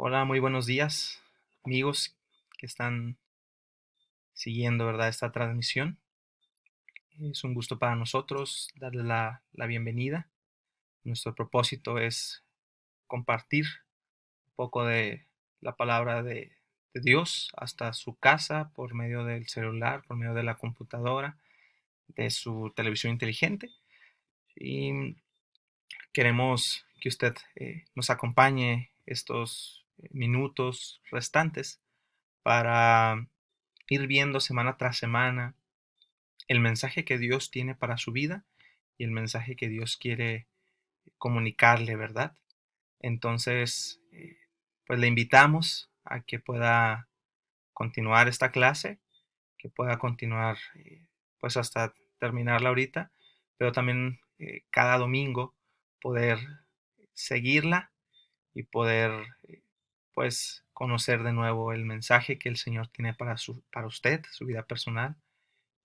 Hola, muy buenos días, amigos que están siguiendo, ¿verdad?, esta transmisión. Es un gusto para nosotros darle la bienvenida. Nuestro propósito es compartir un poco de la palabra de Dios hasta su casa por medio del celular, por medio de la computadora, de su televisión inteligente. Y queremos que usted nos acompañe estos minutos restantes para ir viendo semana tras semana el mensaje que Dios tiene para su vida y el mensaje que Dios quiere comunicarle, ¿verdad? Entonces, pues le invitamos a que pueda continuar esta clase, que pueda continuar pues hasta terminarla ahorita, pero también cada domingo poder seguirla y poder pues conocer de nuevo el mensaje que el Señor tiene para usted, su vida personal.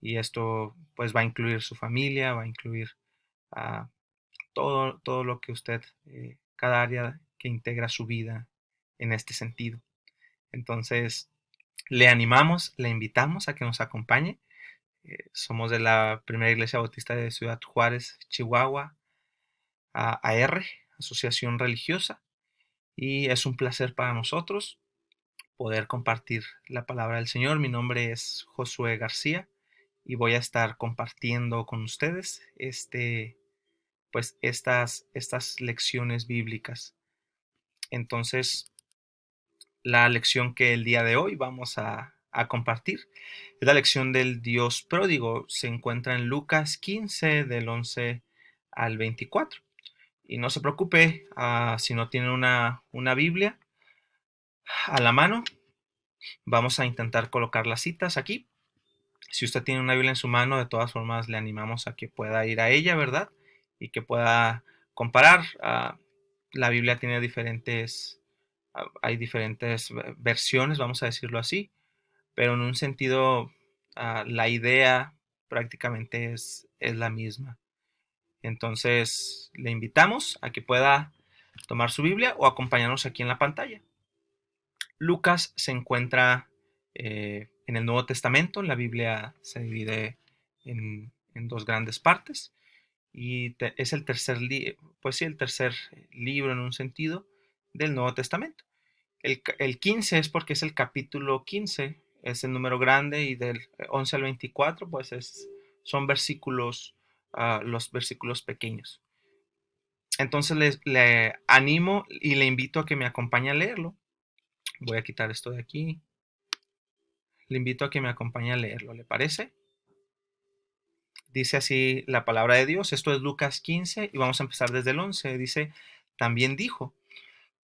Y esto pues va a incluir su familia, va a incluir a todo lo que usted, cada área que integra su vida en este sentido. Entonces, le animamos, le invitamos a que nos acompañe. Somos de la Primera Iglesia Bautista de Ciudad Juárez, Chihuahua, AR, Asociación Religiosa, y es un placer para nosotros poder compartir la palabra del Señor. Mi nombre es Josué García y voy a estar compartiendo con ustedes pues estas lecciones bíblicas. Entonces, la lección que el día de hoy vamos a compartir es la lección del Dios pródigo. Se encuentra en Lucas 15 del 11 al 24. Y no se preocupe si no tiene una Biblia a la mano. Vamos a intentar colocar las citas aquí. Si usted tiene una Biblia en su mano, de todas formas le animamos a que pueda ir a ella, ¿verdad? Y que pueda comparar. La Biblia tiene hay diferentes versiones, vamos a decirlo así, pero en un sentido, la idea prácticamente es la misma. Entonces, le invitamos a que pueda tomar su Biblia o acompañarnos aquí en la pantalla. Lucas se encuentra en el Nuevo Testamento. La Biblia se divide en dos grandes partes y es el tercer, pues sí, el tercer libro en un sentido del Nuevo Testamento. El 15 es porque es el capítulo 15, es el número grande, y del 11 al 24 pues son versículos, los versículos pequeños. Entonces le animo y le invito a que me acompañe a leerlo. Voy a quitar esto de aquí. Le invito a que me acompañe a leerlo, ¿le parece? Dice así la palabra de Dios. Esto es Lucas 15 y vamos a empezar desde el 11. Dice, también dijo,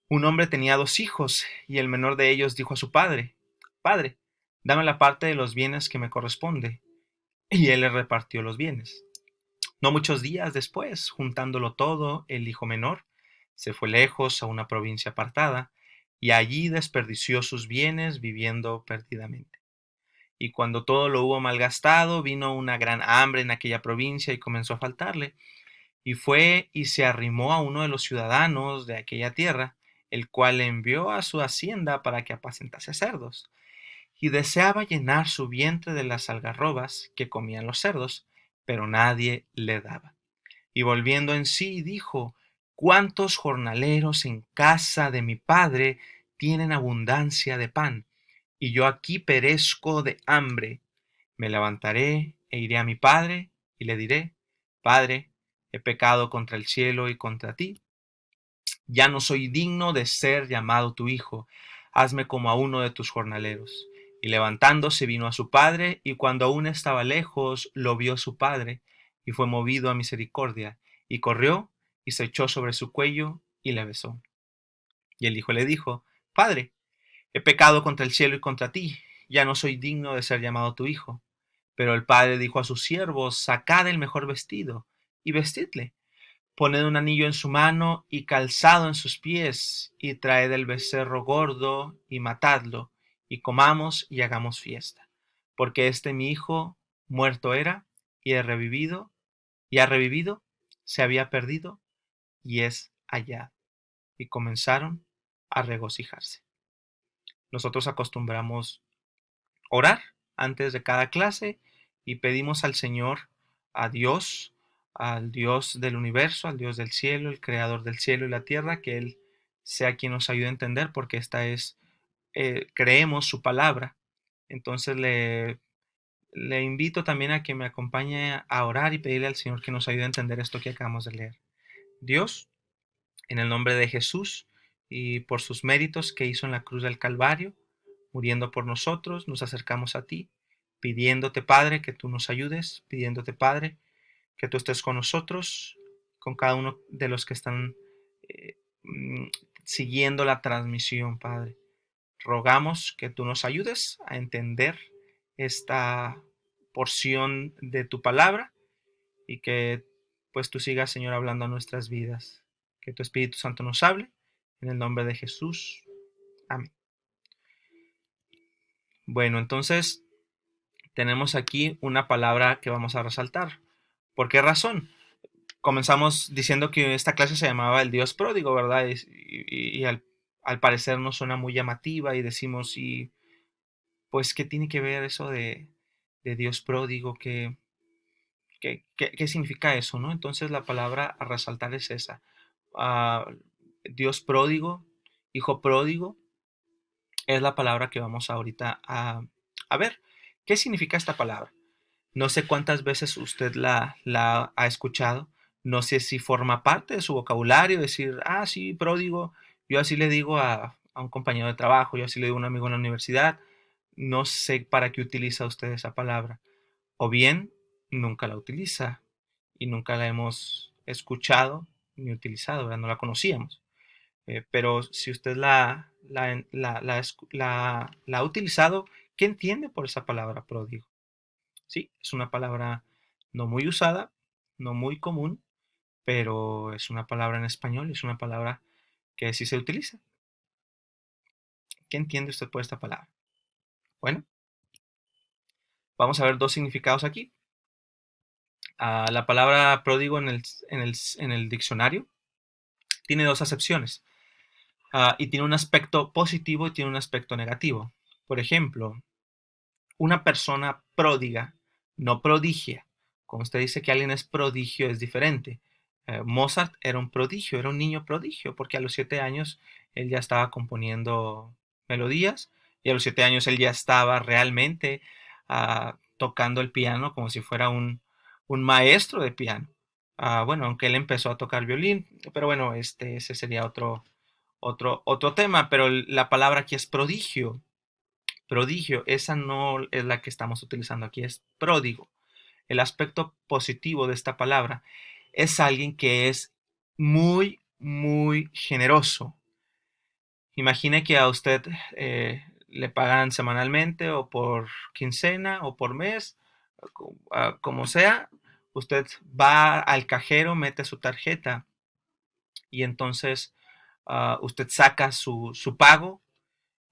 un hombre tenía dos hijos y el menor de ellos dijo a su padre, Padre, dame la parte de los bienes que me corresponde. Y él le repartió los bienes. No muchos días después, juntándolo todo, el hijo menor se fue lejos a una provincia apartada y allí desperdició sus bienes viviendo perdidamente. Y cuando todo lo hubo malgastado, vino una gran hambre en aquella provincia y comenzó a faltarle. Y fue y se arrimó a uno de los ciudadanos de aquella tierra, el cual le envió a su hacienda para que apacentase cerdos. Y deseaba llenar su vientre de las algarrobas que comían los cerdos, pero nadie le daba. Y volviendo en sí, dijo, ¿cuántos jornaleros en casa de mi padre tienen abundancia de pan? Y yo aquí perezco de hambre. Me levantaré e iré a mi padre y le diré, Padre, he pecado contra el cielo y contra ti. Ya no soy digno de ser llamado tu hijo. Hazme como a uno de tus jornaleros. Y levantándose vino a su padre, y cuando aún estaba lejos, lo vio su padre, y fue movido a misericordia, y corrió, y se echó sobre su cuello, y le besó. Y el hijo le dijo, Padre, he pecado contra el cielo y contra ti, ya no soy digno de ser llamado tu hijo. Pero el padre dijo a sus siervos, sacad el mejor vestido, y vestidle. Poned un anillo en su mano y calzado en sus pies, y traed el becerro gordo y matadlo, y comamos y hagamos fiesta. Porque este mi hijo muerto era, y ha revivido, se había perdido, y es hallado. Y comenzaron a regocijarse. nosotros acostumbramos orar antes de cada clase y pedimos al Señor, a Dios, al Dios del universo, al Dios del cielo, el creador del cielo y la tierra, que Él sea quien nos ayude a entender, porque esta es, creemos su palabra. Entonces le invito también a que me acompañe a orar y pedirle al Señor que nos ayude a entender esto que acabamos de leer. Dios, en el nombre de Jesús y por sus méritos que hizo en la cruz del Calvario, muriendo por nosotros, nos acercamos a ti, pidiéndote, Padre, que tú nos ayudes, pidiéndote, Padre, que tú estés con nosotros, con cada uno de los que están eh, mm, siguiendo la transmisión, Padre. Rogamos que tú nos ayudes a entender esta porción de tu palabra y que pues tú sigas, Señor, hablando a nuestras vidas. Que tu Espíritu Santo nos hable. En el nombre de Jesús. Amén. Bueno, entonces tenemos aquí una palabra que vamos a resaltar. ¿Por qué razón? Comenzamos diciendo que esta clase se llamaba el Dios pródigo, ¿verdad? Y al parecer nos suena muy llamativa y decimos, y pues, ¿qué tiene que ver eso de Dios pródigo? ¿Qué significa eso, no? Entonces la palabra a resaltar es esa. Uh, Dios pródigo, hijo pródigo, es la palabra que vamos ahorita a ver. ¿Qué significa esta palabra? No sé cuántas veces usted la ha escuchado. No sé si forma parte de su vocabulario, decir, ah, sí, pródigo. Yo así le digo a un compañero de trabajo, yo así le digo a un amigo en la universidad. No sé para qué utiliza usted esa palabra. O bien, nunca la utiliza y nunca la hemos escuchado ni utilizado, ¿verdad? No la conocíamos. Pero si usted la ha utilizado, ¿qué entiende por esa palabra pródigo? Sí, es una palabra no muy usada, no muy común, pero es una palabra en español, es una palabra que sí se utiliza. ¿Qué entiende usted por esta palabra? Bueno, vamos a ver dos significados aquí. La palabra pródigo en el diccionario tiene dos acepciones. Y tiene un aspecto positivo y tiene un aspecto negativo. Por ejemplo, una persona pródiga, no prodigia. Como usted dice que alguien es prodigio, es diferente. Mozart era un prodigio, era un niño prodigio, porque a los 7 años él ya estaba componiendo melodías y a los 7 años él ya estaba realmente tocando el piano como si fuera un maestro de piano. Bueno, aunque él empezó a tocar violín, pero bueno, ese sería otro tema, pero la palabra aquí es prodigio. Prodigio, esa no es la que estamos utilizando aquí, es pródigo. El aspecto positivo de esta palabra es alguien que es muy, muy generoso. Imagine que a usted le pagan semanalmente o por quincena o por mes, como sea. Usted va al cajero, mete su tarjeta y entonces usted saca su pago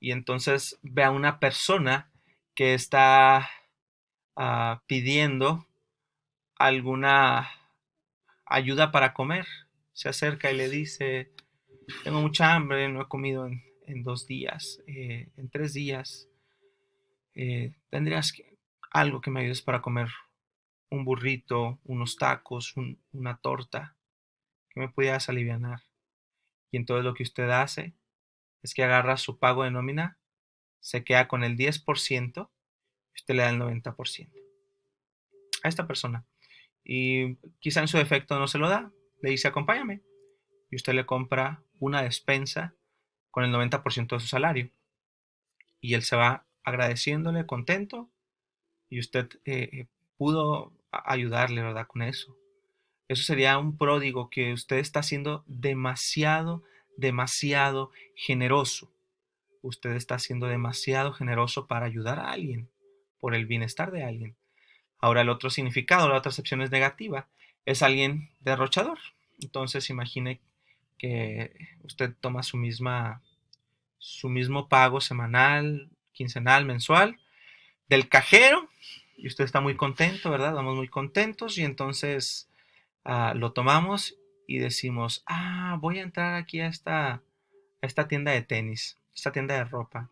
y entonces ve a una persona que está pidiendo alguna ayuda para comer. Se acerca y le dice, tengo mucha hambre, no he comido en 2 días, en 3 días. Tendrías algo que me ayudes para comer, un burrito, unos tacos, una torta, que me pudieras alivianar. Y entonces lo que usted hace es que agarra su pago de nómina, se queda con el 10% y usted le da el 90% a esta persona. Y quizá en su defecto no se lo da, le dice acompáñame y usted le compra una despensa con el 90% de su salario y él se va agradeciéndole, contento y usted pudo ayudarle, ¿verdad? Con eso. Eso sería un pródigo que usted está siendo demasiado, demasiado generoso. Usted está siendo demasiado generoso para ayudar a alguien, por el bienestar de alguien. Ahora el otro significado, la otra acepción es negativa, es alguien derrochador. Entonces imagine que usted toma su mismo pago semanal, quincenal, mensual del cajero y usted está muy contento, ¿verdad? Vamos muy contentos y entonces lo tomamos y decimos, voy a entrar aquí a esta tienda de tenis, esta tienda de ropa.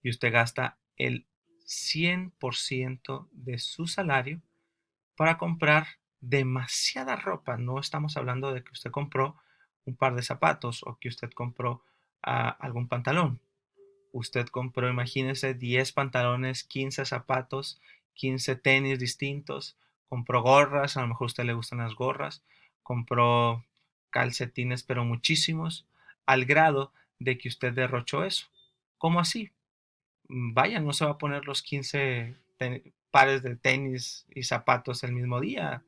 y usted gasta el 100% de su salario para comprar demasiada ropa. No estamos hablando de que usted compró un par de zapatos o que usted compró algún pantalón. Usted compró, imagínese, 10 pantalones, 15 zapatos, 15 tenis distintos, compró gorras, a lo mejor a usted le gustan las gorras, compró calcetines, pero muchísimos, al grado de que usted derrochó eso. ¿Cómo así? Vaya, no se va a poner los 15 pares de tenis y zapatos el mismo día.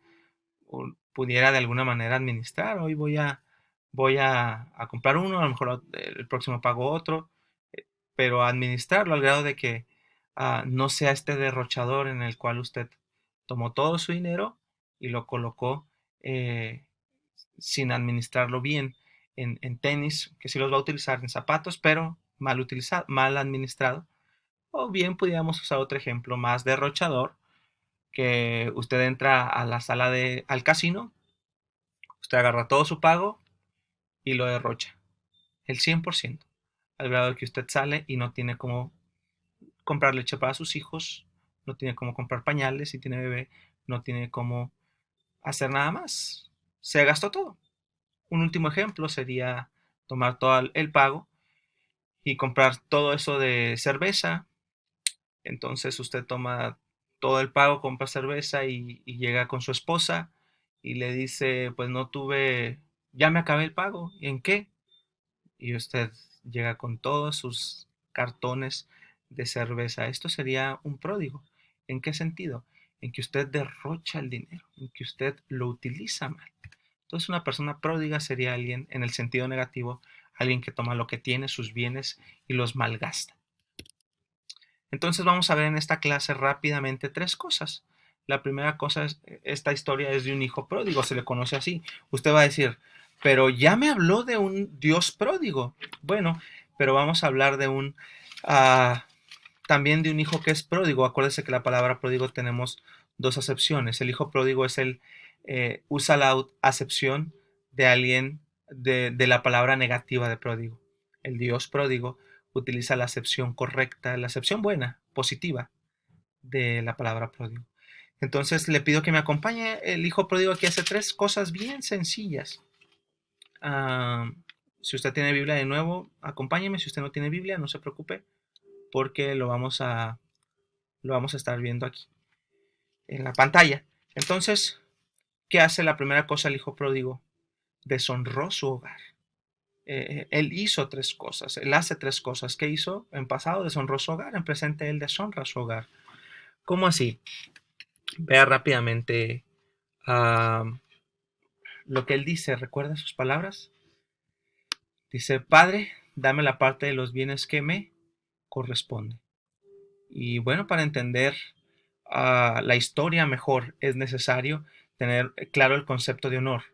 O pudiera de alguna manera administrar. Hoy voy a comprar uno, a lo mejor el próximo pago otro, pero administrarlo al grado de que no sea este derrochador en el cual usted tomó todo su dinero y lo colocó eh, sin administrarlo bien en tenis, que sí los va a utilizar, en zapatos, pero mal utilizado, mal administrado. O bien pudiéramos usar otro ejemplo más derrochador, que usted entra a la sala al casino, usted agarra todo su pago y lo derrocha, el 100%, al grado de que usted sale y no tiene cómo comprar leche para sus hijos, no tiene cómo comprar pañales si tiene bebé, no tiene cómo hacer nada más. Se gastó todo. Un último ejemplo sería tomar todo el pago y comprar todo eso de cerveza. Entonces usted toma todo el pago, compra cerveza y llega con su esposa y le dice, pues no tuve, ya me acabé el pago. ¿Y en qué? Y usted llega con todos sus cartones de cerveza. Esto sería un pródigo. ¿En qué sentido? En que usted derrocha el dinero, en que usted lo utiliza mal. Entonces una persona pródiga sería alguien, en el sentido negativo, alguien que toma lo que tiene, sus bienes, y los malgasta. Entonces vamos a ver en esta clase rápidamente tres cosas. La primera cosa es, esta historia es de un hijo pródigo, se le conoce así. Usted va a decir, pero ya me habló de un Dios pródigo. Bueno, pero vamos a hablar de también de un hijo que es pródigo. Acuérdese que la palabra pródigo tenemos dos acepciones. El hijo pródigo es usa la acepción de alguien de la palabra negativa de pródigo. El Dios pródigo utiliza la acepción correcta, la acepción buena, positiva de la palabra pródigo. Entonces le pido que me acompañe. El hijo pródigo aquí hace tres cosas bien sencillas. Si usted tiene Biblia de nuevo, acompáñeme. Si usted no tiene Biblia, no se preocupe, porque lo vamos a estar viendo aquí en la pantalla. Entonces, ¿qué hace la primera cosa el hijo pródigo? Deshonró su hogar. Él hizo tres cosas, él hace tres cosas. ¿Qué hizo? En pasado deshonró su hogar, en presente él deshonra su hogar. ¿Cómo así? Vea rápidamente lo que él dice. ¿Recuerda sus palabras? Dice, Padre, dame la parte de los bienes que me corresponde. Y bueno, para entender la historia mejor es necesario tener claro el concepto de honor.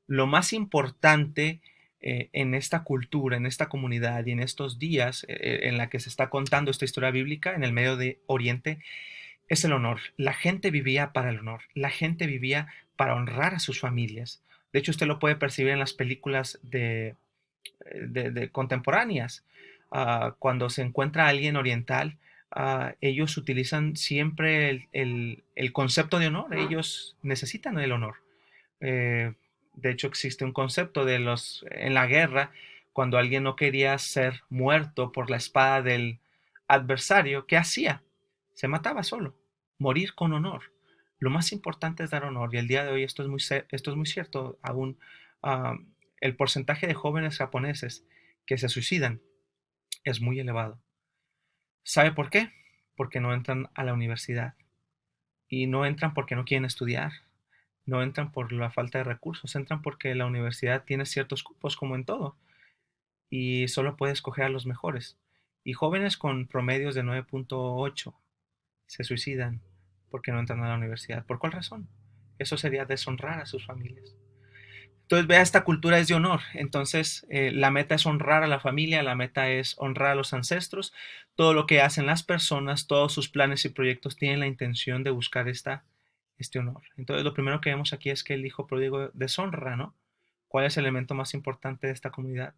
Lo más importante en esta cultura, en esta comunidad y en estos días en la que se está contando esta historia bíblica en el Medio de Oriente es el honor. La gente vivía para el honor, la gente vivía para honrar a sus familias. De hecho, usted lo puede percibir en las películas de contemporáneas. Cuando se encuentra alguien oriental, ellos utilizan siempre el concepto de honor. Ellos necesitan el honor. Eh, de hecho, existe un concepto en la guerra, cuando alguien no quería ser muerto por la espada del adversario, ¿qué hacía? Se mataba solo. Morir con honor. Lo más importante es dar honor. Y el día de hoy esto es muy cierto. Aún uh, el porcentaje de jóvenes japoneses que se suicidan es muy elevado. ¿Sabe por qué? Porque no entran a la universidad. Y no entran porque no quieren estudiar. No entran por la falta de recursos. Entran porque la universidad tiene ciertos cupos, como en todo. Y solo puede escoger a los mejores. Y jóvenes con promedios de 9.8 se suicidan porque no entran a la universidad. ¿Por cuál razón? Eso sería deshonrar a sus familias. Entonces, vea, esta cultura es de honor. Entonces, la meta es honrar a la familia, la meta es honrar a los ancestros. Todo lo que hacen las personas, todos sus planes y proyectos tienen la intención de buscar este honor. Entonces, lo primero que vemos aquí es que el hijo pródigo deshonra, ¿no? ¿Cuál es el elemento más importante de esta comunidad?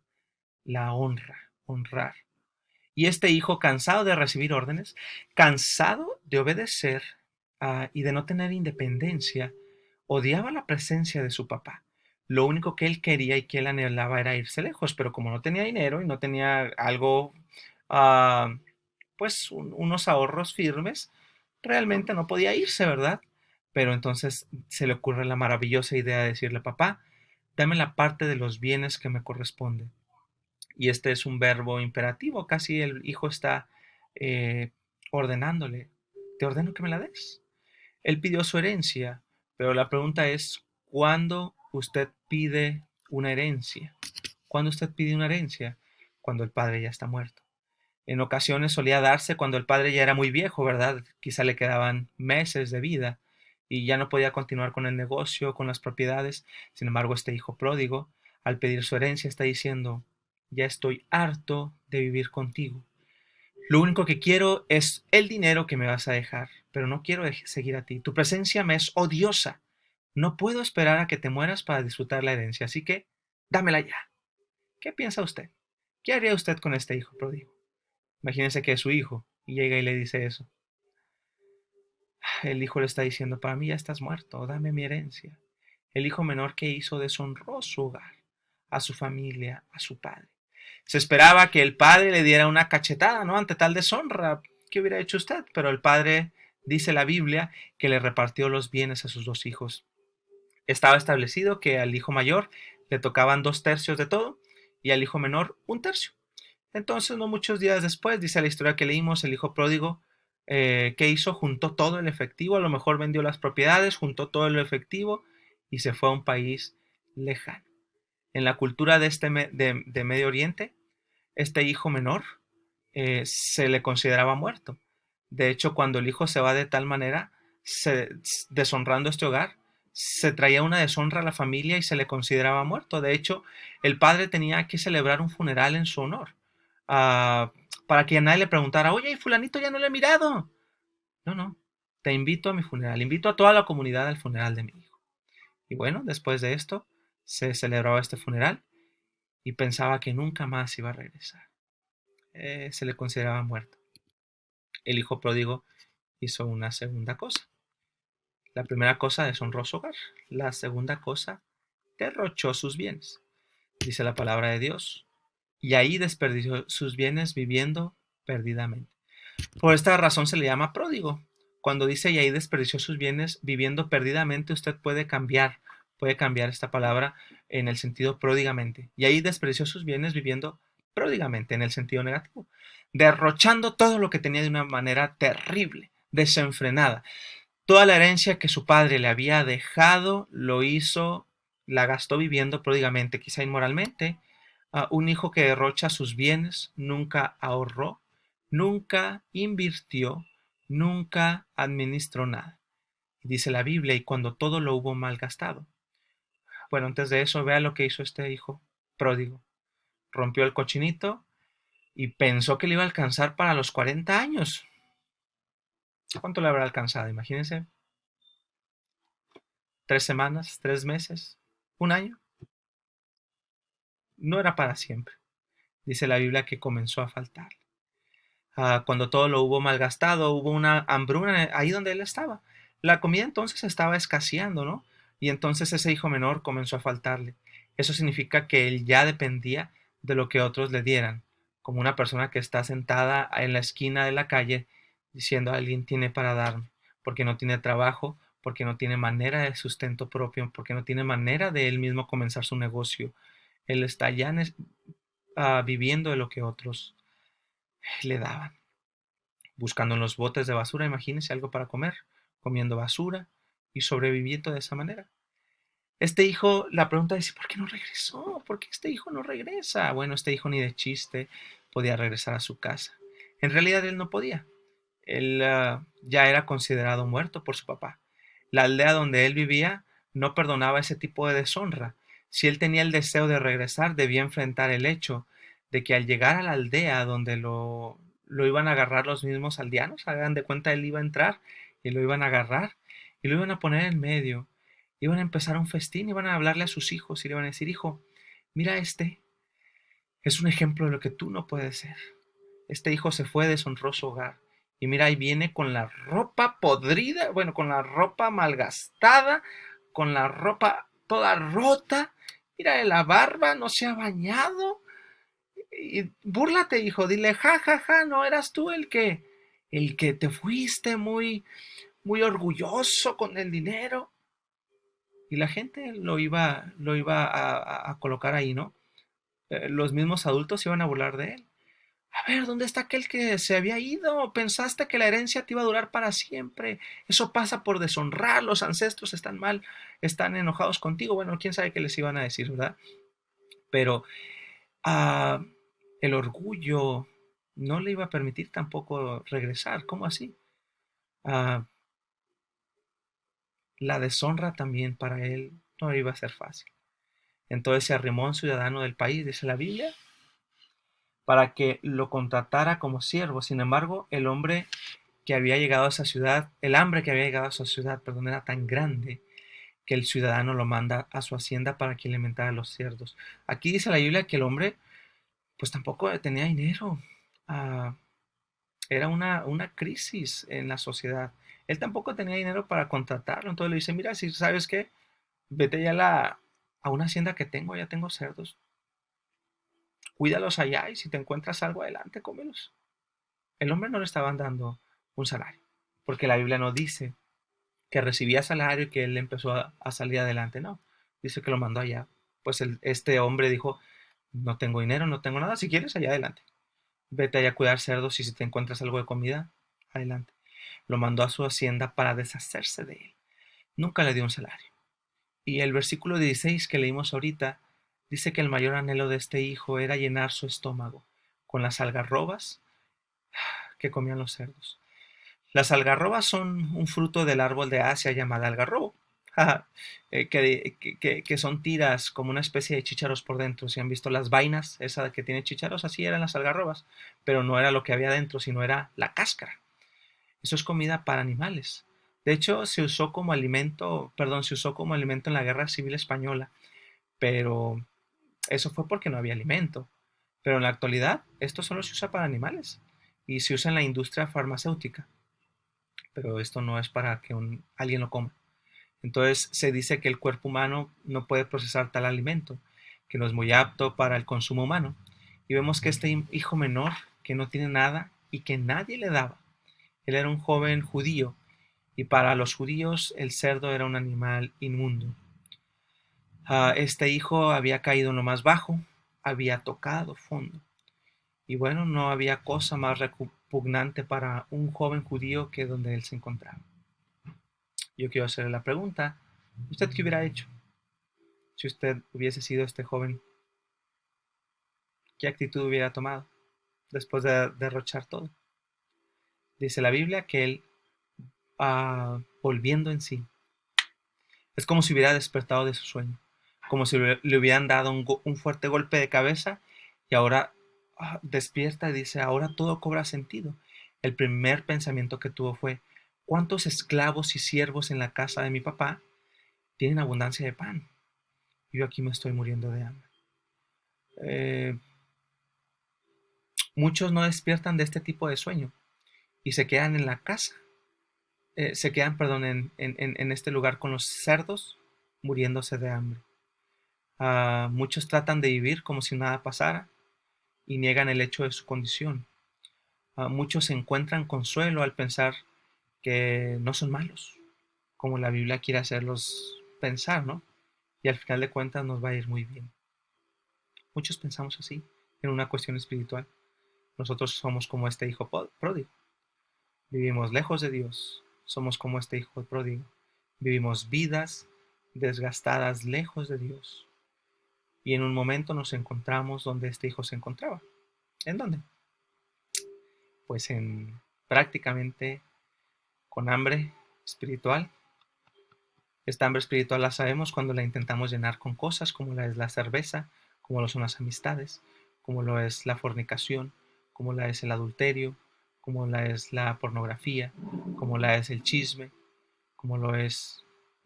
La honra, honrar. Y este hijo, cansado de recibir órdenes, cansado de obedecer y de no tener independencia, odiaba la presencia de su papá. Lo único que él quería y que él anhelaba era irse lejos, pero como no tenía dinero y no tenía algo, ah, pues unos ahorros firmes, realmente no podía irse, ¿verdad? Pero entonces se le ocurre la maravillosa idea de decirle, papá, dame la parte de los bienes que me corresponde. Y este es un verbo imperativo, casi el hijo está eh, ordenándole, te ordeno que me la des. Él pidió su herencia, pero la pregunta es, ¿cuándo usted pide una herencia? ¿Cuándo usted pide una herencia? Cuando el padre ya está muerto. En ocasiones solía darse cuando el padre ya era muy viejo, ¿verdad? Quizá le quedaban meses de vida y ya no podía continuar con el negocio, con las propiedades. Sin embargo, este hijo pródigo, al pedir su herencia, está diciendo, ya estoy harto de vivir contigo. Lo único que quiero es el dinero que me vas a dejar, pero no quiero seguir a ti. Tu presencia me es odiosa. No puedo esperar a que te mueras para disfrutar la herencia, así que dámela ya. ¿Qué piensa usted? ¿Qué haría usted con este hijo pródigo? Imagínense que es su hijo y llega y le dice eso. El hijo le está diciendo, para mí ya estás muerto, dame mi herencia. El hijo menor que hizo deshonró su hogar, a su familia, a su padre. Se esperaba que el padre le diera una cachetada, ¿no? Ante tal deshonra. ¿Qué hubiera hecho usted? Pero el padre, dice la Biblia, que le repartió los bienes a sus dos hijos. Estaba establecido que al hijo mayor le tocaban 2/3 de todo y al hijo menor 1/3. Entonces, no muchos días después, dice la historia que leímos, el hijo pródigo, ¿qué hizo? Juntó todo el efectivo, a lo mejor vendió las propiedades, juntó todo el efectivo y se fue a un país lejano. En la cultura de de Medio Oriente, este hijo menor se le consideraba muerto. De hecho, cuando el hijo se va de tal manera, deshonrando este hogar, se traía una deshonra a la familia y se le consideraba muerto. De hecho, el padre tenía que celebrar un funeral en su honor, uh, para que nadie le preguntara, oye, fulanito ya no le he mirado. No, no, te invito a mi funeral, invito a toda la comunidad al funeral de mi hijo. Y bueno, después de esto, se celebraba este funeral y pensaba que nunca más iba a regresar. Se le consideraba muerto. El hijo pródigo hizo una segunda cosa. La primera cosa deshonró su hogar. La segunda cosa, derrochó sus bienes. Dice la palabra de Dios. Y ahí desperdició sus bienes viviendo perdidamente. Por esta razón se le llama pródigo. Cuando dice y ahí desperdició sus bienes viviendo perdidamente, usted puede cambiar esta palabra en el sentido pródigamente. Y ahí desperdició sus bienes viviendo pródigamente en el sentido negativo, derrochando todo lo que tenía de una manera terrible, desenfrenada. Toda la herencia que su padre le había dejado lo hizo, la gastó viviendo pródigamente, quizá inmoralmente. Un hijo que derrocha sus bienes nunca ahorró, nunca invirtió, nunca administró nada. Dice la Biblia, y cuando todo lo hubo malgastado. Bueno, antes de eso, vea lo que hizo este hijo pródigo. Rompió el cochinito y pensó que le iba a alcanzar para los 40 años. ¿Cuánto le habrá alcanzado? Imagínense, 3 semanas, 3 meses, un año. No era para siempre. Dice la Biblia que comenzó a faltar. Cuando todo lo hubo malgastado, hubo una hambruna ahí donde él estaba. La comida entonces estaba escaseando, ¿no? Y entonces ese hijo menor comenzó a faltarle. Eso significa que él ya dependía de lo que otros le dieran, como una persona que está sentada en la esquina de la calle diciendo alguien tiene para darme, porque no tiene trabajo, porque no tiene manera de sustento propio, porque no tiene manera de él mismo comenzar su negocio. Él está ya viviendo de lo que otros le daban, buscando en los botes de basura, imagínense algo para comer, comiendo basura y sobreviviendo de esa manera. Este hijo, la pregunta es, ¿por qué no regresó? ¿Por qué este hijo no regresa? Bueno, este hijo ni de chiste podía regresar a su casa. En realidad él no podía. Él ya era considerado muerto por su papá. La aldea donde él vivía no perdonaba ese tipo de deshonra. Si él tenía el deseo de regresar, debía enfrentar el hecho de que al llegar a la aldea donde lo iban a agarrar los mismos aldeanos, hagan de cuenta él iba a entrar y lo iban a agarrar y lo iban a poner en medio. Iban a empezar un festín, iban a hablarle a sus hijos y le iban a decir, hijo, mira este, es un ejemplo de lo que tú no puedes ser. este hijo se fue, deshonró su hogar. Y mira, ahí viene con la ropa podrida, bueno, con la ropa malgastada, con la ropa toda rota. Mira, la barba no se ha bañado. Y búrlate, hijo, dile, ja, ja, ja, no eras tú el que te fuiste muy orgulloso con el dinero. Y la gente lo iba a colocar ahí, ¿no? Los mismos adultos iban a burlar de él. A ver, ¿dónde está aquel que se había ido? Pensaste que la herencia te iba a durar para siempre. Eso pasa por deshonrar. Los ancestros están mal, están enojados contigo. Bueno, quién sabe qué les iban a decir, ¿verdad? Pero ah, el orgullo no le iba a permitir tampoco regresar. ¿Cómo así? Ah, la deshonra también para él no iba a ser fácil. Entonces se arrimó a un ciudadano del país, dice la Biblia, para que lo contratara como siervo. Sin embargo, el hombre que había llegado a esa ciudad, el hambre que había llegado a esa ciudad, perdón, era tan grande que el ciudadano lo manda a su hacienda para que alimentara a los cerdos. Aquí dice la Biblia que el hombre, pues tampoco tenía dinero. Ah, era una crisis en la sociedad. Él tampoco tenía dinero para contratarlo. Entonces le dice, mira, si sabes qué, vete ya a una hacienda que tengo, ya tengo cerdos. Cuídalos allá y si te encuentras algo adelante, cómelos. El hombre no le estaban dando un salario, porque la Biblia no dice que recibía salario y que él empezó a salir adelante, no. Dice que lo mandó allá. Pues este hombre dijo, no tengo dinero, no tengo nada, si quieres, allá adelante. Vete allá a cuidar cerdos y si te encuentras algo de comida, adelante. Lo mandó a su hacienda para deshacerse de él. Nunca le dio un salario. Y el versículo 16 que leímos ahorita dice que el mayor anhelo de este hijo era llenar su estómago con las algarrobas que comían los cerdos. Las algarrobas son un fruto del árbol de Asia llamado algarrobo, que son tiras como una especie de chícharos por dentro. Si han visto las vainas, esa que tiene chícharos, así eran las algarrobas, pero no era lo que había dentro, sino era la cáscara. Eso es comida para animales. De hecho, se usó como alimento en la Guerra Civil Española, pero eso fue porque no había alimento. Pero en la actualidad, esto solo se usa para animales y se usa en la industria farmacéutica, pero esto no es para que alguien lo coma. Entonces se dice que el cuerpo humano no puede procesar tal alimento, que no es muy apto para el consumo humano. Y vemos que este hijo menor, que no tiene nada y que nadie le daba, él era un joven judío, y para los judíos el cerdo era un animal inmundo. Este hijo había caído en lo más bajo, había tocado fondo. Y bueno, no había cosa más repugnante para un joven judío que donde él se encontraba. Yo quiero hacerle la pregunta, ¿usted qué hubiera hecho si usted hubiese sido este joven? ¿Qué actitud hubiera tomado después de derrochar todo? Dice la Biblia que él, volviendo en sí, es como si hubiera despertado de su sueño, como si le hubieran dado un fuerte golpe de cabeza y ahora despierta y dice, ahora todo cobra sentido. El primer pensamiento que tuvo fue, ¿cuántos esclavos y siervos en la casa de mi papá tienen abundancia de pan? Yo aquí me estoy muriendo de hambre. Eh, Muchos no despiertan de este tipo de sueño y se quedan en la casa, se quedan, perdón, en este lugar con los cerdos muriéndose de hambre. Muchos tratan de vivir como si nada pasara y niegan el hecho de su condición. Muchos encuentran consuelo al pensar que no son malos, como la Biblia quiere hacerlos pensar, ¿no? Y al final de cuentas nos va a ir muy bien. Muchos pensamos así, en una cuestión espiritual. Nosotros somos como este hijo pródigo. Vivimos lejos de Dios. Somos como este hijo pródigo. Vivimos vidas desgastadas lejos de Dios. Y en un momento nos encontramos donde este hijo se encontraba. ¿En dónde? Pues en prácticamente con hambre espiritual. Esta hambre espiritual la sabemos cuando la intentamos llenar con cosas como la es la cerveza, como lo son las amistades, como lo es la fornicación, como la es el adulterio, como la es la pornografía, como la es el chisme, como lo es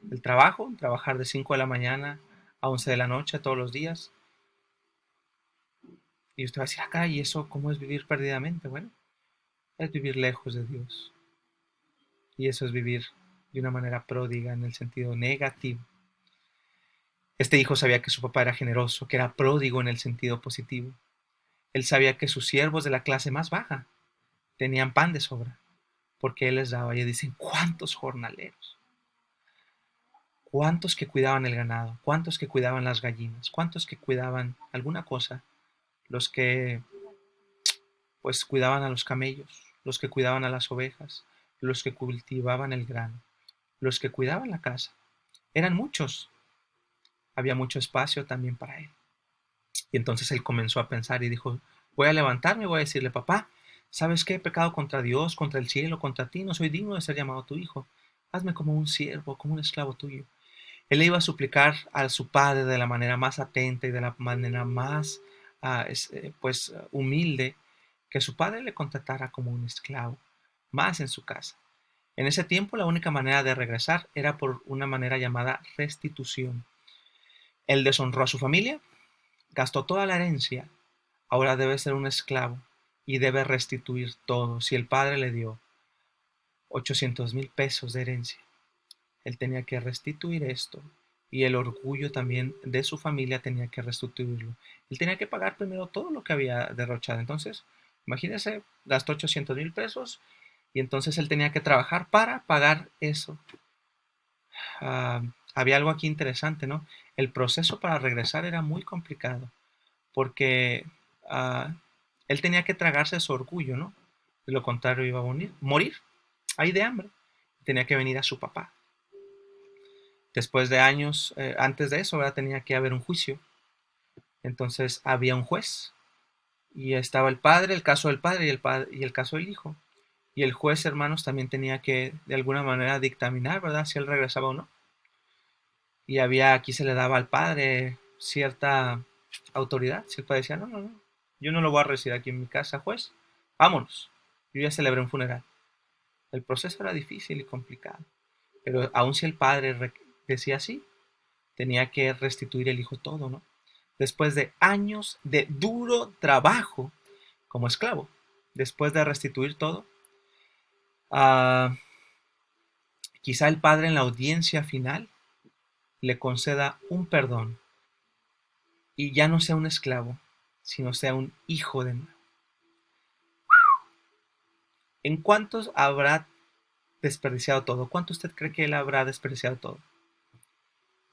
el trabajo, trabajar de 5 de la mañana a 11 de la noche todos los días. Y usted va a decir, acá, ¿y eso cómo es vivir perdidamente? Bueno, es vivir lejos de Dios. Y eso es vivir de una manera pródiga en el sentido negativo. Este hijo sabía que su papá era generoso, que era pródigo en el sentido positivo. Él sabía que sus siervos de la clase más baja tenían pan de sobra, porque él les daba. Y dicen, ¿cuántos jornaleros? ¿Cuántos que cuidaban el ganado? ¿Cuántos que cuidaban las gallinas? ¿Cuántos que cuidaban alguna cosa? Los que pues cuidaban a los camellos, los que cuidaban a las ovejas, los que cultivaban el grano, los que cuidaban la casa. Eran muchos. Había mucho espacio también para él. Y entonces él comenzó a pensar y dijo, voy a levantarme y voy a decirle, papá, ¿sabes qué? He pecado contra Dios, contra el cielo, contra ti, no soy digno de ser llamado tu hijo. Hazme como un siervo, como un esclavo tuyo. Él le iba a suplicar a su padre de la manera más atenta y de la manera más humilde que su padre le contratara como un esclavo, más en su casa. En ese tiempo la única manera de regresar era por una manera llamada restitución. Él deshonró a su familia, gastó toda la herencia, ahora debe ser un esclavo y debe restituir todo. Si el padre le dio 800,000 pesos de herencia, él tenía que restituir esto y el orgullo también de su familia tenía que restituirlo. Él tenía que pagar primero todo lo que había derrochado. Entonces, imagínense, gastó 800,000 pesos y entonces él tenía que trabajar para pagar eso. Había algo aquí interesante, ¿no? El proceso para regresar era muy complicado porque ah, él tenía que tragarse su orgullo, ¿no? De lo contrario iba a morir ahí de hambre. Tenía que venir a su papá. Después de años, antes de eso, ¿verdad? Tenía que haber un juicio. Entonces había un juez y estaba el padre, el caso del padre y el caso del hijo. Y el juez, hermanos, también tenía que de alguna manera dictaminar, ¿verdad? Si él regresaba o no. Y aquí se le daba al padre cierta autoridad. Si el padre decía, no, no, no, yo no lo voy a recibir aquí en mi casa, juez, vámonos. Yo ya celebré un funeral. El proceso era difícil y complicado. Pero aun si el padre decía sí, tenía que restituir el hijo todo, ¿no? Después de años de duro trabajo como esclavo, después de restituir todo, uh, quizá el padre en la audiencia final le conceda un perdón y ya no sea un esclavo, sino sea un hijo de nuevo. ¿En cuántos habrá desperdiciado todo? ¿Cuánto usted cree que él habrá desperdiciado todo?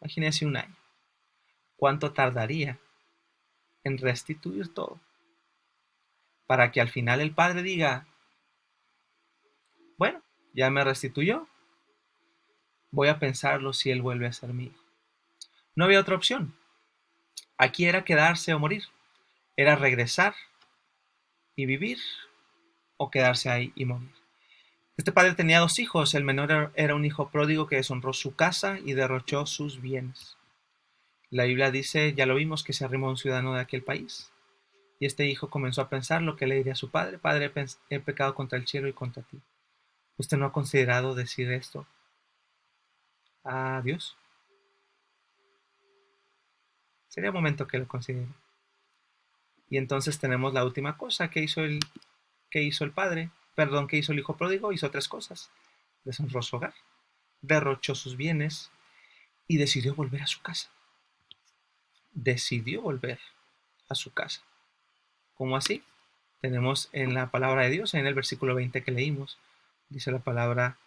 Imagínese un año. ¿Cuánto tardaría en restituir todo? Para que al final el padre diga, bueno, ya me restituyó, voy a pensarlo si él vuelve a ser mi hijo. No había otra opción. Aquí era quedarse o morir. Era regresar y vivir o quedarse ahí y morir. Este padre tenía dos hijos. El menor era un hijo pródigo que deshonró su casa y derrochó sus bienes. La Biblia dice, ya lo vimos, que se arrimó a un ciudadano de aquel país. Y este hijo comenzó a pensar lo que le diría a su padre. Padre, he pecado contra el cielo y contra ti. ¿Usted no ha considerado decir esto a Dios? Sería momento que lo considere. Y entonces tenemos la última cosa que hizo el padre, perdón, que hizo el hijo pródigo. Hizo tres cosas. Deshonró su hogar, derrochó sus bienes y decidió volver a su casa. Decidió volver a su casa. ¿Cómo así? Tenemos en la palabra de Dios, en el versículo 20 que leímos, dice la palabra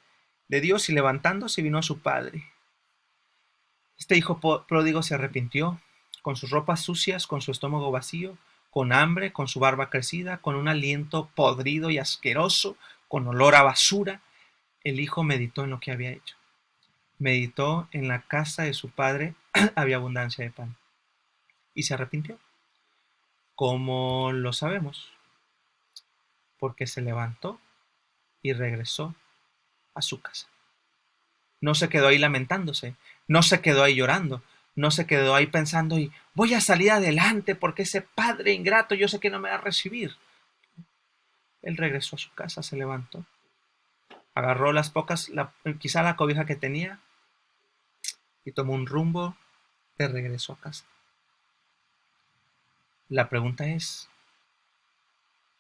de Dios, y levantándose vino a su padre. Este hijo pródigo se arrepintió, con sus ropas sucias, con su estómago vacío, con hambre, con su barba crecida, con un aliento podrido y asqueroso, con olor a basura. El hijo meditó en lo que había hecho. Meditó en la casa de su padre había abundancia de pan. Y se arrepintió. ¿Cómo lo sabemos? Porque se levantó y regresó a su casa. No se quedó ahí lamentándose, no se quedó ahí llorando, no se quedó ahí pensando y voy a salir adelante porque ese padre ingrato yo sé que no me va a recibir. Él regresó a su casa, se levantó, agarró quizá la cobija que tenía y tomó un rumbo de regreso a casa. La pregunta es,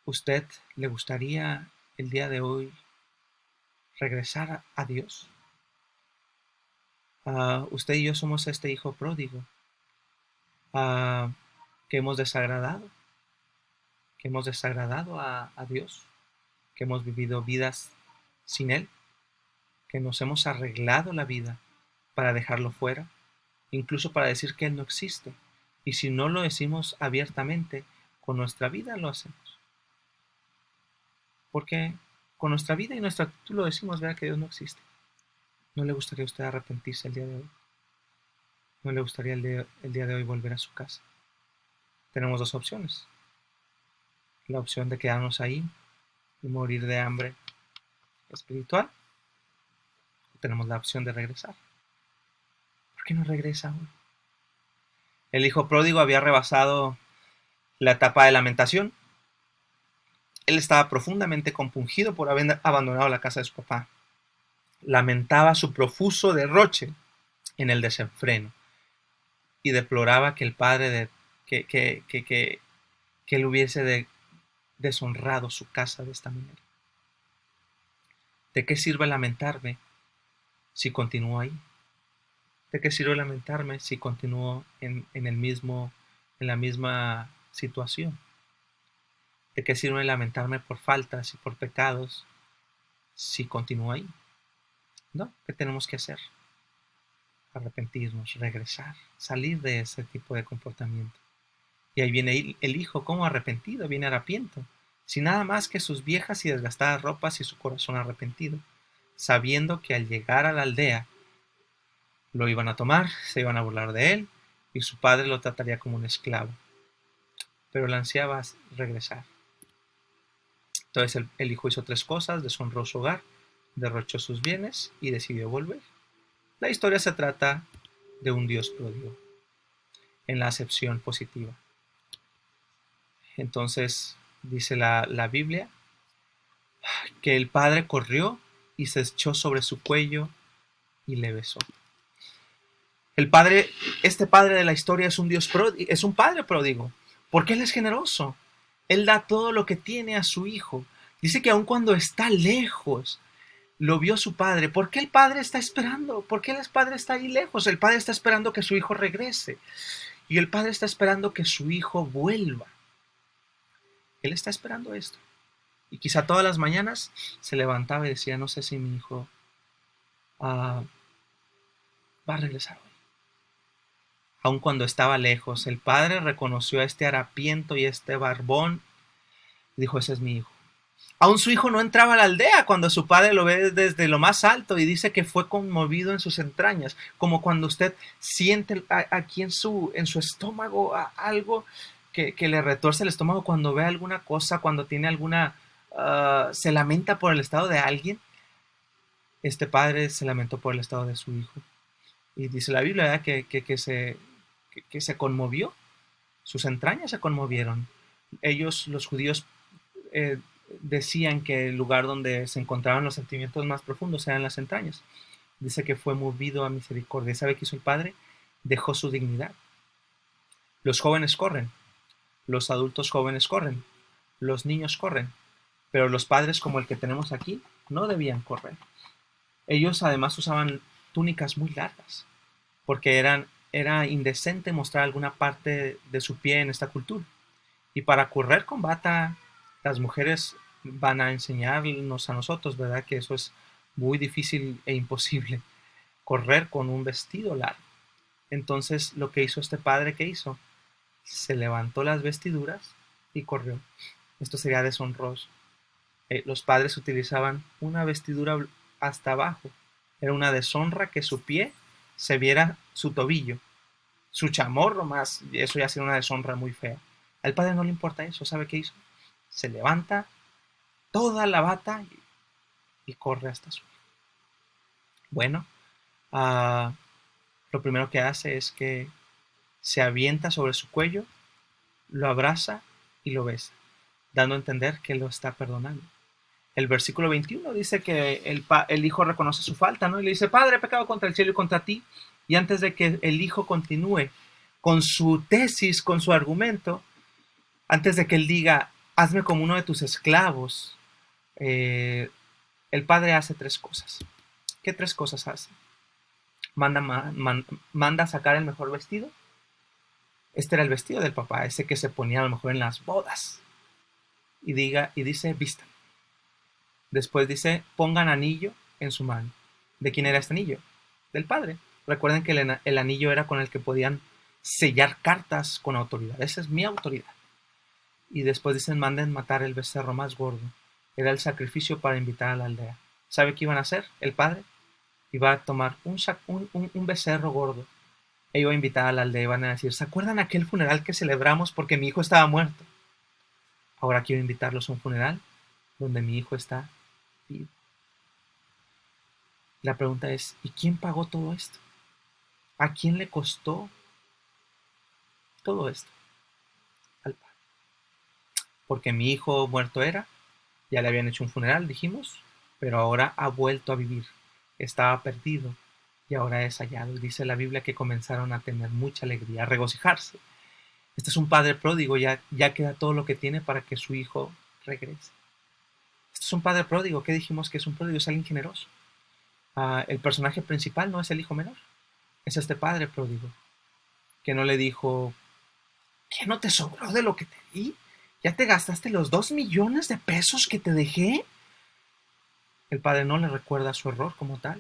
¿Usted le gustaría el día de hoy regresar a Dios? Usted y yo somos este hijo pródigo ah, que hemos desagradado, a Dios, que hemos vivido vidas sin Él, que nos hemos arreglado la vida para dejarlo fuera, incluso para decir que Él no existe. Y si no lo decimos abiertamente, con nuestra vida lo hacemos. Porque con nuestra vida y nuestra actitud lo decimos, ¿verdad? Que Dios no existe. ¿No le gustaría a usted arrepentirse el día de hoy? ¿No le gustaría el día de hoy volver a su casa? Tenemos dos opciones. La opción de quedarnos ahí y morir de hambre espiritual. O tenemos la opción de regresar. ¿Por qué no regresa hoy? El hijo pródigo había rebasado la etapa de lamentación. Él estaba profundamente compungido por haber abandonado la casa de su papá. Lamentaba su profuso derroche en el desenfreno y deploraba que el padre que él hubiese deshonrado su casa de esta manera. ¿De qué sirve lamentarme si continúo ahí? ¿De qué sirve lamentarme si continúo en la misma situación? ¿De qué sirve lamentarme por faltas y por pecados si continúo ahí? ¿No? ¿Qué tenemos que hacer? Arrepentirnos, regresar, salir de ese tipo de comportamiento. Y ahí viene el hijo como arrepentido, viene harapiento, sin nada más que sus viejas y desgastadas ropas y su corazón arrepentido, sabiendo que al llegar a la aldea lo iban a tomar, se iban a burlar de él y su padre lo trataría como un esclavo. Pero él ansiaba regresar. Entonces el hijo hizo tres cosas: deshonró su hogar, derrochó sus bienes y decidió volver. La historia se trata de un Dios pródigo, en la acepción positiva. Entonces dice la Biblia que el padre corrió y se echó sobre su cuello y le besó. Este padre de la historia es un Dios pródigo, es un padre pródigo, porque él es generoso. Él da todo lo que tiene a su hijo. Dice que aun cuando está lejos, lo vio su padre. ¿Por qué el padre está esperando? ¿Por qué el padre está ahí lejos? El padre está esperando que su hijo regrese. Y el padre está esperando que su hijo vuelva. Él está esperando esto. Y quizá todas las mañanas se levantaba y decía, no sé si mi hijo va a regresar hoy. Aun cuando estaba lejos, el padre reconoció a este harapiento y a este barbón. Dijo, ese es mi hijo. Aún su hijo no entraba a la aldea cuando su padre lo ve desde lo más alto y dice que fue conmovido en sus entrañas, como cuando usted siente aquí en su estómago algo que le retuerce el estómago cuando ve alguna cosa, cuando tiene se lamenta por el estado de alguien. Este padre se lamentó por el estado de su hijo. Y dice la Biblia, ¿verdad? Que se conmovió, sus entrañas se conmovieron. Ellos, los judíos, decían que el lugar donde se encontraban los sentimientos más profundos eran las entrañas. Dice que fue movido a misericordia. ¿Sabe qué hizo el padre? Dejó su dignidad. Los jóvenes corren, los adultos jóvenes corren, los niños corren, pero los padres como el que tenemos aquí no debían correr. Ellos además usaban túnicas muy largas, porque era indecente mostrar alguna parte de su pie en esta cultura. Y para correr con bata, las mujeres van a enseñarnos a nosotros, ¿verdad? Que eso es muy difícil e imposible, correr con un vestido largo. Entonces, lo que hizo este padre, ¿qué hizo? Se levantó las vestiduras y corrió. Esto sería deshonroso. Los padres utilizaban una vestidura hasta abajo. Era una deshonra que su pie se viera su tobillo, su chamorro más, y eso ya sería una deshonra muy fea. Al padre no le importa eso. ¿Sabe qué hizo? Se levanta toda la bata y corre hasta su hijo. Bueno, lo primero que hace es que se avienta sobre su cuello, lo abraza y lo besa, dando a entender que lo está perdonando. El versículo 21 dice que el hijo reconoce su falta, ¿no? Y le dice, Padre, he pecado contra el cielo y contra ti. Y antes de que el hijo continúe con su tesis, con su argumento, antes de que él diga, hazme como uno de tus esclavos. El padre hace 3 cosas. ¿Qué 3 cosas hace? Manda a sacar el mejor vestido. Este era el vestido del papá, ese que se ponía a lo mejor en las bodas. Y dice, vistan. Después dice, pongan anillo en su mano. ¿De quién era este anillo? Del padre. Recuerden que el anillo era con el que podían sellar cartas con autoridad. Esa es mi autoridad. Y después dicen, manden matar el becerro más gordo. Era el sacrificio para invitar a la aldea. ¿Sabe qué iban a hacer? El padre iba a tomar un becerro gordo e iba a invitar a la aldea. Iban a decir, ¿se acuerdan aquel funeral que celebramos porque mi hijo estaba muerto? Ahora quiero invitarlos a un funeral donde mi hijo está vivo. La pregunta es, ¿y quién pagó todo esto? ¿A quién le costó todo esto? Al padre. Porque mi hijo muerto era, ya le habían hecho un funeral, dijimos, pero ahora ha vuelto a vivir. Estaba perdido y ahora es hallado. Dice la Biblia que comenzaron a tener mucha alegría, a regocijarse. Este es un padre pródigo, ya queda todo lo que tiene para que su hijo regrese. Este es un padre pródigo. ¿Qué dijimos que es un pródigo? Es alguien generoso. El personaje principal no es el hijo menor, es este padre pródigo, que no le dijo, ¿qué no te sobró de lo que te di? ¿Ya te gastaste los 2 millones de pesos que te dejé? El padre no le recuerda su error como tal,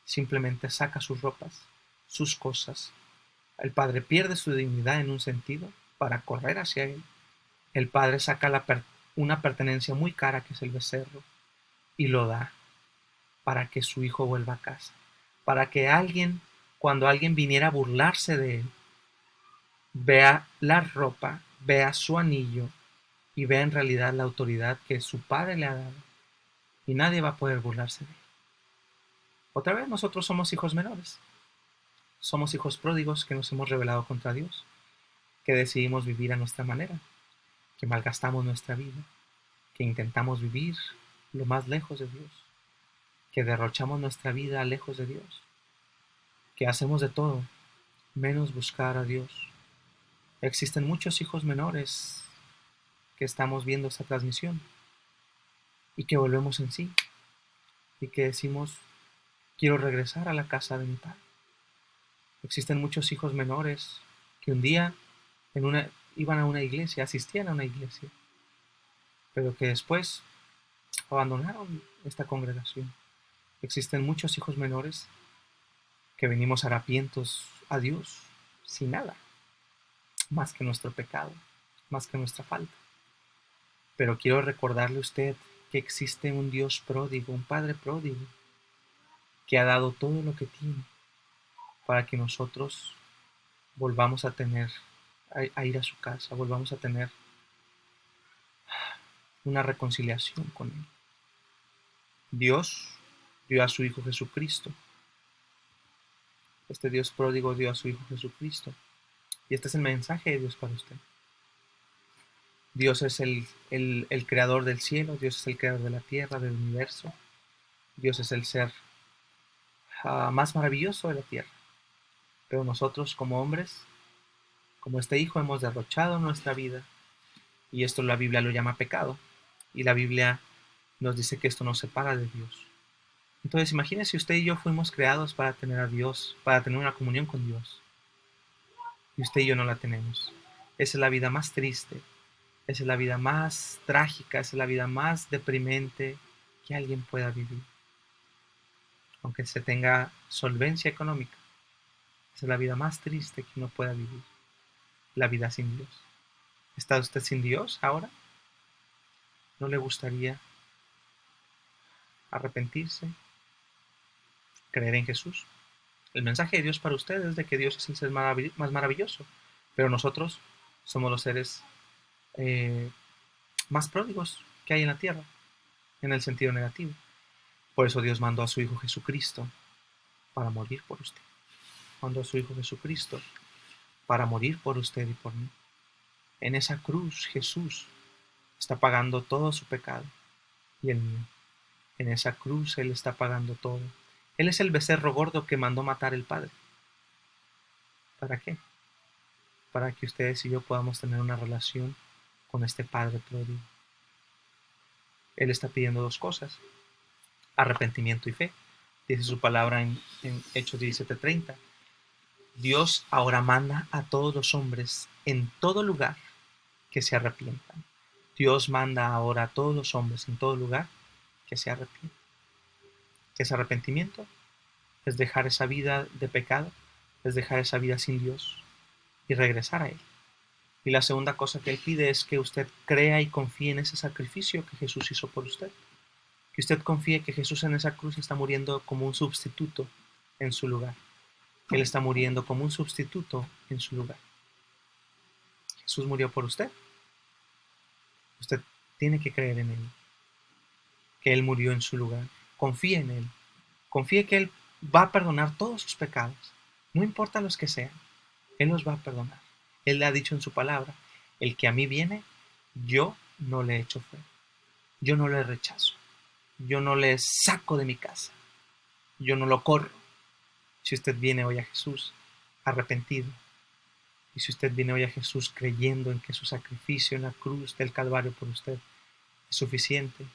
simplemente saca sus ropas, sus cosas. El padre pierde su dignidad en un sentido para correr hacia él. El padre saca una pertenencia muy cara que es el becerro y lo da para que su hijo vuelva a casa. Para que cuando alguien viniera a burlarse de él, vea la ropa, vea su anillo y vea en realidad la autoridad que su padre le ha dado. Y nadie va a poder burlarse de él. Otra vez nosotros somos hijos menores. Somos hijos pródigos que nos hemos rebelado contra Dios, que decidimos vivir a nuestra manera, que malgastamos nuestra vida, que intentamos vivir lo más lejos de Dios, que derrochamos nuestra vida lejos de Dios, que hacemos de todo menos buscar a Dios. Existen muchos hijos menores que estamos viendo esta transmisión y que volvemos en sí y que decimos, quiero regresar a la casa de mi padre. Existen muchos hijos menores que un día iban a una iglesia, asistían a una iglesia, pero que después abandonaron esta congregación. Existen muchos hijos menores que venimos harapientos a Dios sin nada, más que nuestro pecado, más que nuestra falta. Pero quiero recordarle a usted que existe un Dios pródigo, un Padre pródigo, que ha dado todo lo que tiene para que nosotros volvamos a ir a su casa, volvamos a tener una reconciliación con Él. Dios dio a su Hijo Jesucristo. Este Dios pródigo dio a su Hijo Jesucristo. Y este es el mensaje de Dios para usted. Dios es el creador del cielo, Dios es el creador de la tierra, del universo. Dios es el ser más maravilloso de la tierra. Pero nosotros como hombres, como este Hijo, hemos derrochado nuestra vida. Y esto la Biblia lo llama pecado. Y la Biblia nos dice que esto nos separa de Dios. Entonces imagínense, usted y yo fuimos creados para tener a Dios, para tener una comunión con Dios. Y usted y yo no la tenemos. Esa es la vida más triste, esa es la vida más trágica, esa es la vida más deprimente que alguien pueda vivir. Aunque se tenga solvencia económica, esa es la vida más triste que uno pueda vivir. La vida sin Dios. ¿Está usted sin Dios ahora? ¿No le gustaría arrepentirse? ¿Creer en Jesús? El mensaje de Dios para usted es de que Dios es el ser más maravilloso, pero nosotros somos los seres más pródigos que hay en la tierra, en el sentido negativo. Por eso Dios mandó a su Hijo Jesucristo para morir por usted. Mandó a su Hijo Jesucristo para morir por usted y por mí. En esa cruz Jesús está pagando todo su pecado y el mío. En esa cruz Él está pagando todo. Él es el becerro gordo que mandó matar el Padre. ¿Para qué? Para que ustedes y yo podamos tener una relación con este Padre pródigo. Él está pidiendo dos cosas: arrepentimiento y fe. Dice su palabra en Hechos 17:30. Dios ahora manda a todos los hombres en todo lugar que se arrepientan. Dios manda ahora a todos los hombres en todo lugar que se arrepientan. ¿Qué es arrepentimiento? Es dejar esa vida de pecado, es dejar esa vida sin Dios y regresar a Él. Y la segunda cosa que Él pide es que usted crea y confíe en ese sacrificio que Jesús hizo por usted. Que usted confíe que Jesús en esa cruz está muriendo como un sustituto en su lugar. Él está muriendo como un sustituto en su lugar. Jesús murió por usted. Usted tiene que creer en Él, que Él murió en su lugar. Confíe en Él. Confíe que Él va a perdonar todos sus pecados. No importa los que sean, Él los va a perdonar. Él le ha dicho en su palabra: el que a mí viene, yo no le echo fuera. Yo no le rechazo. Yo no le saco de mi casa. Yo no lo corro. Si usted viene hoy a Jesús arrepentido, y si usted viene hoy a Jesús creyendo en que su sacrificio en la cruz del Calvario por usted es suficiente,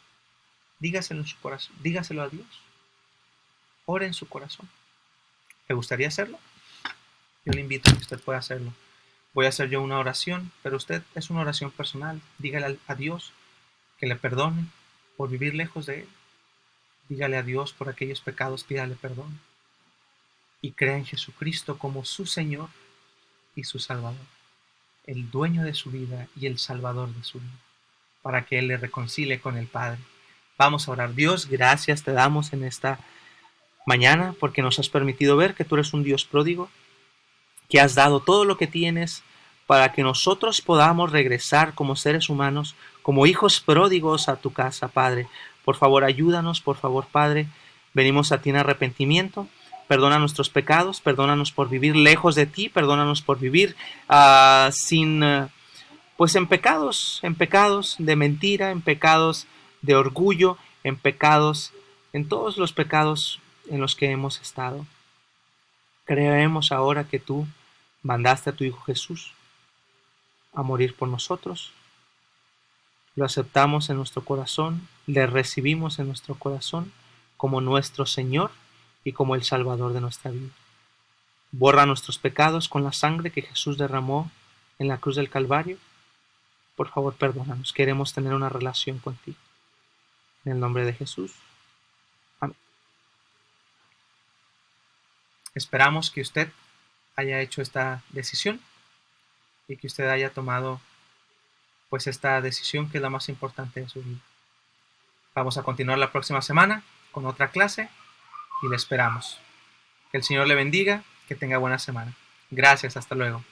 dígaselo en su corazón, dígaselo a Dios. Ore en su corazón. ¿Le gustaría hacerlo? Yo le invito a que usted pueda hacerlo. Voy a hacer yo una oración, pero usted es una oración personal. Dígale a Dios que le perdone por vivir lejos de Él. Dígale a Dios por aquellos pecados, pídale perdón. Y crea en Jesucristo como su Señor y su Salvador, el dueño de su vida y el Salvador de su vida, para que Él le reconcilie con el Padre. Vamos a orar. Dios, gracias te damos en esta mañana porque nos has permitido ver que tú eres un Dios pródigo, que has dado todo lo que tienes para que nosotros podamos regresar como seres humanos, como hijos pródigos a tu casa, Padre. Por favor, ayúdanos, por favor, Padre. Venimos a ti en arrepentimiento. Perdona nuestros pecados, perdónanos por vivir lejos de ti, perdónanos por vivir pues en pecados de mentira, en pecados de orgullo, en pecados, en todos los pecados en los que hemos estado. Creemos ahora que tú mandaste a tu Hijo Jesús a morir por nosotros. Lo aceptamos en nuestro corazón, le recibimos en nuestro corazón como nuestro Señor y como el Salvador de nuestra vida. Borra nuestros pecados con la sangre que Jesús derramó en la cruz del Calvario. Por favor, perdónanos. Queremos tener una relación contigo. En el nombre de Jesús. Amén. Esperamos que usted haya hecho esta decisión y que usted haya tomado pues esta decisión que es la más importante de su vida. Vamos a continuar la próxima semana con otra clase y le esperamos. Que el Señor le bendiga, que tenga buena semana. Gracias, hasta luego.